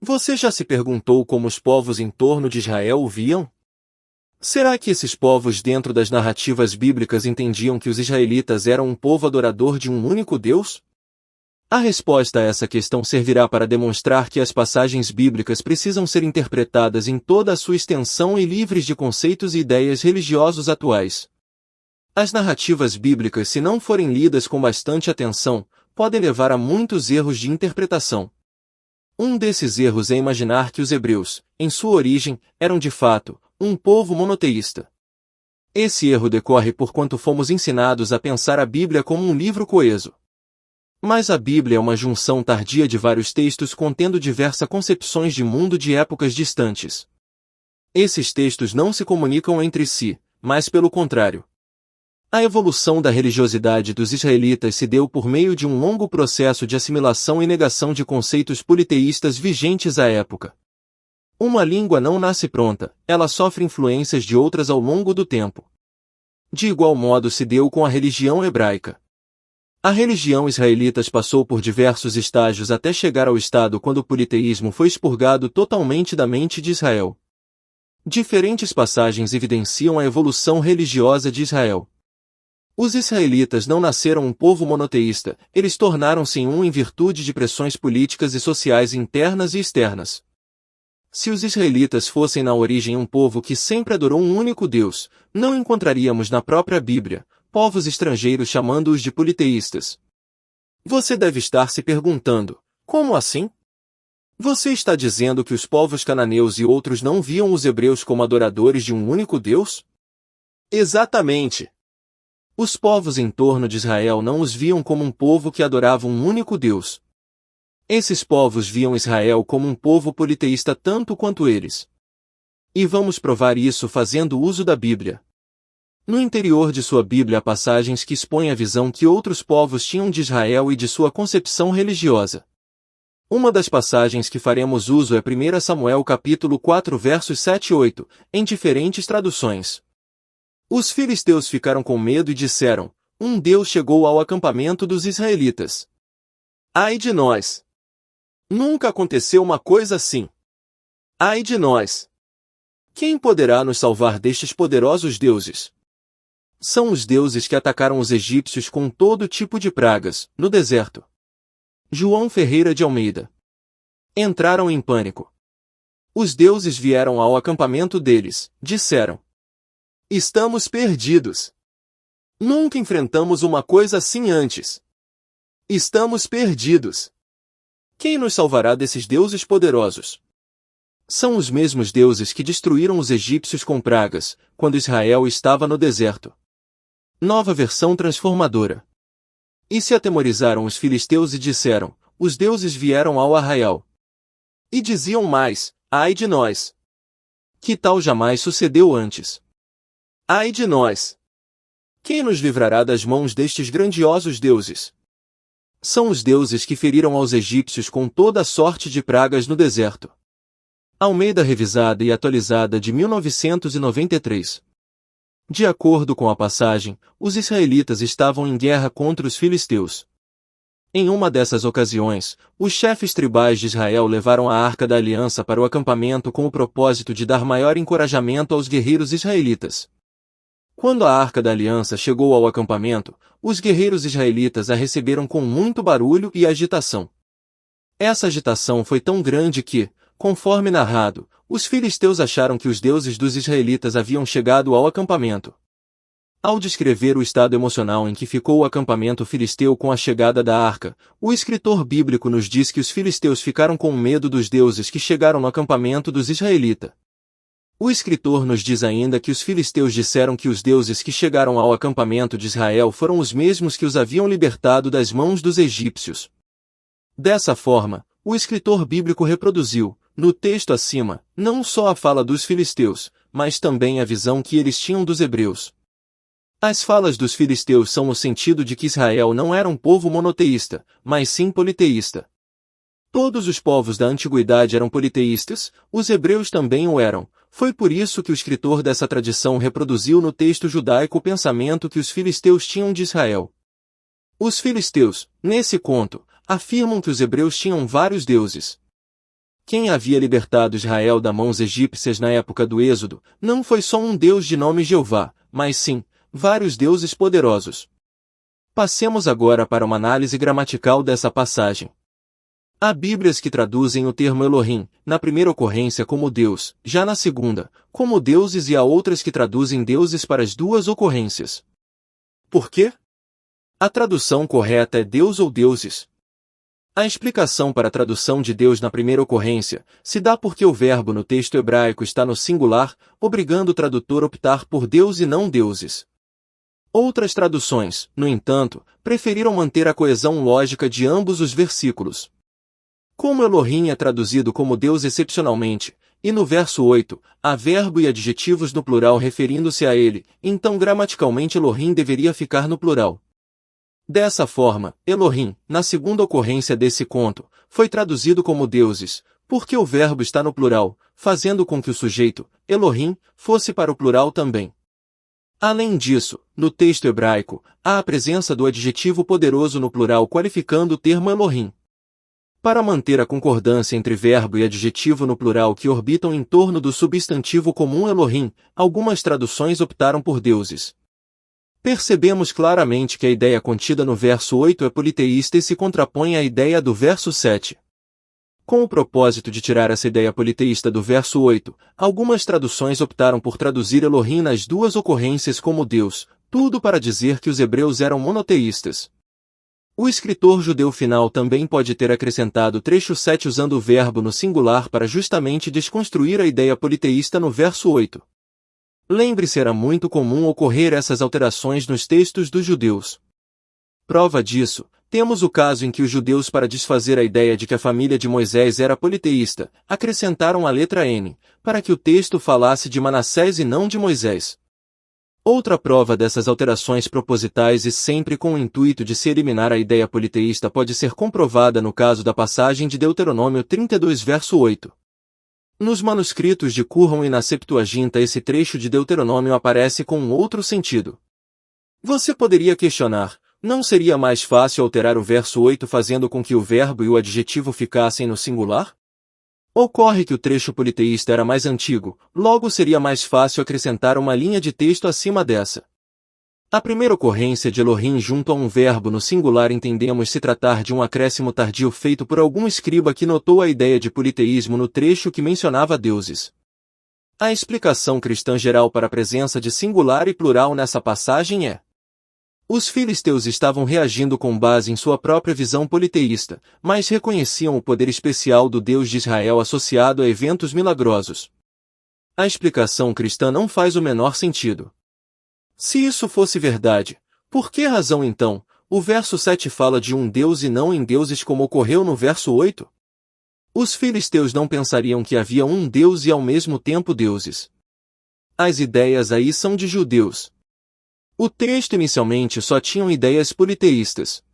Você já se perguntou como os povos em torno de Israel o viam? Será que esses povos dentro das narrativas bíblicas entendiam que os israelitas eram um povo adorador de um único Deus? A resposta a essa questão servirá para demonstrar que as passagens bíblicas precisam ser interpretadas em toda a sua extensão e livres de conceitos e ideias religiosos atuais. As narrativas bíblicas, se não forem lidas com bastante atenção, podem levar a muitos erros de interpretação. Um desses erros é imaginar que os hebreus, em sua origem, eram de fato um povo monoteísta. Esse erro decorre porquanto fomos ensinados a pensar a Bíblia como um livro coeso. Mas a Bíblia é uma junção tardia de vários textos contendo diversas concepções de mundo de épocas distantes. Esses textos não se comunicam entre si, mas pelo contrário. A evolução da religiosidade dos israelitas se deu por meio de um longo processo de assimilação e negação de conceitos politeístas vigentes à época. Uma língua não nasce pronta, ela sofre influências de outras ao longo do tempo. De igual modo se deu com a religião hebraica. A religião israelita passou por diversos estágios até chegar ao estado quando o politeísmo foi expurgado totalmente da mente de Israel. Diferentes passagens evidenciam a evolução religiosa de Israel. Os israelitas não nasceram um povo monoteísta, eles tornaram-se um em virtude de pressões políticas e sociais internas e externas. Se os israelitas fossem na origem um povo que sempre adorou um único Deus, não encontraríamos na própria Bíblia povos estrangeiros chamando-os de politeístas. Você deve estar se perguntando, como assim? Você está dizendo que os povos cananeus e outros não viam os hebreus como adoradores de um único Deus? Exatamente! Os povos em torno de Israel não os viam como um povo que adorava um único Deus. Esses povos viam Israel como um povo politeísta tanto quanto eles. E vamos provar isso fazendo uso da Bíblia. No interior de sua Bíblia há passagens que expõem a visão que outros povos tinham de Israel e de sua concepção religiosa. Uma das passagens que faremos uso é 1 Samuel capítulo 4 versos 7 e 8, em diferentes traduções. Os filisteus ficaram com medo e disseram, um Deus chegou ao acampamento dos israelitas. Ai de nós! Nunca aconteceu uma coisa assim. Ai de nós! Quem poderá nos salvar destes poderosos deuses? São os deuses que atacaram os egípcios com todo tipo de pragas, no deserto. João Ferreira de Almeida. Entraram em pânico. Os deuses vieram ao acampamento deles, disseram. Estamos perdidos. Nunca enfrentamos uma coisa assim antes. Estamos perdidos. Quem nos salvará desses deuses poderosos? São os mesmos deuses que destruíram os egípcios com pragas, quando Israel estava no deserto. Nova versão transformadora. E se atemorizaram os filisteus e disseram, os deuses vieram ao arraial. E diziam mais, ai de nós! Que tal jamais sucedeu antes? Ai de nós! Quem nos livrará das mãos destes grandiosos deuses? São os deuses que feriram aos egípcios com toda a sorte de pragas no deserto. Almeida revisada e atualizada de 1993. De acordo com a passagem, os israelitas estavam em guerra contra os filisteus. Em uma dessas ocasiões, os chefes tribais de Israel levaram a Arca da Aliança para o acampamento com o propósito de dar maior encorajamento aos guerreiros israelitas. Quando a Arca da Aliança chegou ao acampamento, os guerreiros israelitas a receberam com muito barulho e agitação. Essa agitação foi tão grande que, conforme narrado, os filisteus acharam que os deuses dos israelitas haviam chegado ao acampamento. Ao descrever o estado emocional em que ficou o acampamento filisteu com a chegada da arca, o escritor bíblico nos diz que os filisteus ficaram com medo dos deuses que chegaram no acampamento dos israelitas. O escritor nos diz ainda que os filisteus disseram que os deuses que chegaram ao acampamento de Israel foram os mesmos que os haviam libertado das mãos dos egípcios. Dessa forma, o escritor bíblico reproduziu, no texto acima, não só a fala dos filisteus, mas também a visão que eles tinham dos hebreus. As falas dos filisteus são no sentido de que Israel não era um povo monoteísta, mas sim politeísta. Todos os povos da antiguidade eram politeístas, os hebreus também o eram. Foi por isso que o escritor dessa tradição reproduziu no texto judaico o pensamento que os filisteus tinham de Israel. Os filisteus, nesse conto, afirmam que os hebreus tinham vários deuses. Quem havia libertado Israel das mãos egípcias na época do Êxodo, não foi só um Deus de nome Jeová, mas sim, vários deuses poderosos. Passemos agora para uma análise gramatical dessa passagem. Há Bíblias que traduzem o termo Elohim, na primeira ocorrência como Deus, já na segunda, como deuses, e há outras que traduzem deuses para as duas ocorrências. Por quê? A tradução correta é Deus ou deuses. A explicação para a tradução de Deus na primeira ocorrência se dá porque o verbo no texto hebraico está no singular, obrigando o tradutor a optar por Deus e não deuses. Outras traduções, no entanto, preferiram manter a coesão lógica de ambos os versículos. Como Elohim é traduzido como Deus excepcionalmente, e no verso 8, há verbo e adjetivos no plural referindo-se a ele, então gramaticalmente Elohim deveria ficar no plural. Dessa forma, Elohim, na segunda ocorrência desse conto, foi traduzido como deuses, porque o verbo está no plural, fazendo com que o sujeito, Elohim, fosse para o plural também. Além disso, no texto hebraico, há a presença do adjetivo poderoso no plural qualificando o termo Elohim. Para manter a concordância entre verbo e adjetivo no plural que orbitam em torno do substantivo comum Elohim, algumas traduções optaram por deuses. Percebemos claramente que a ideia contida no verso 8 é politeísta e se contrapõe à ideia do verso 7. Com o propósito de tirar essa ideia politeísta do verso 8, algumas traduções optaram por traduzir Elohim nas duas ocorrências como Deus, tudo para dizer que os hebreus eram monoteístas. O escritor judeu final também pode ter acrescentado o trecho 7 usando o verbo no singular para justamente desconstruir a ideia politeísta no verso 8. Lembre-se, era muito comum ocorrer essas alterações nos textos dos judeus. Prova disso, temos o caso em que os judeus, para desfazer a ideia de que a família de Moisés era politeísta, acrescentaram a letra N, para que o texto falasse de Manassés e não de Moisés. Outra prova dessas alterações propositais e sempre com o intuito de se eliminar a ideia politeísta pode ser comprovada no caso da passagem de Deuteronômio 32 verso 8. Nos manuscritos de Qumran e na Septuaginta esse trecho de Deuteronômio aparece com um outro sentido. Você poderia questionar, não seria mais fácil alterar o verso 8 fazendo com que o verbo e o adjetivo ficassem no singular? Ocorre que o trecho politeísta era mais antigo, logo seria mais fácil acrescentar uma linha de texto acima dessa. A primeira ocorrência de Elohim junto a um verbo no singular entendemos se tratar de um acréscimo tardio feito por algum escriba que notou a ideia de politeísmo no trecho que mencionava deuses. A explicação cristã geral para a presença de singular e plural nessa passagem é: os filisteus estavam reagindo com base em sua própria visão politeísta, mas reconheciam o poder especial do Deus de Israel associado a eventos milagrosos. A explicação cristã não faz o menor sentido. Se isso fosse verdade, por que razão então, o verso 7 fala de um Deus e não em deuses como ocorreu no verso 8? Os filisteus não pensariam que havia um Deus e ao mesmo tempo deuses. As ideias aí são de judeus. O texto inicialmente só tinha ideias politeístas.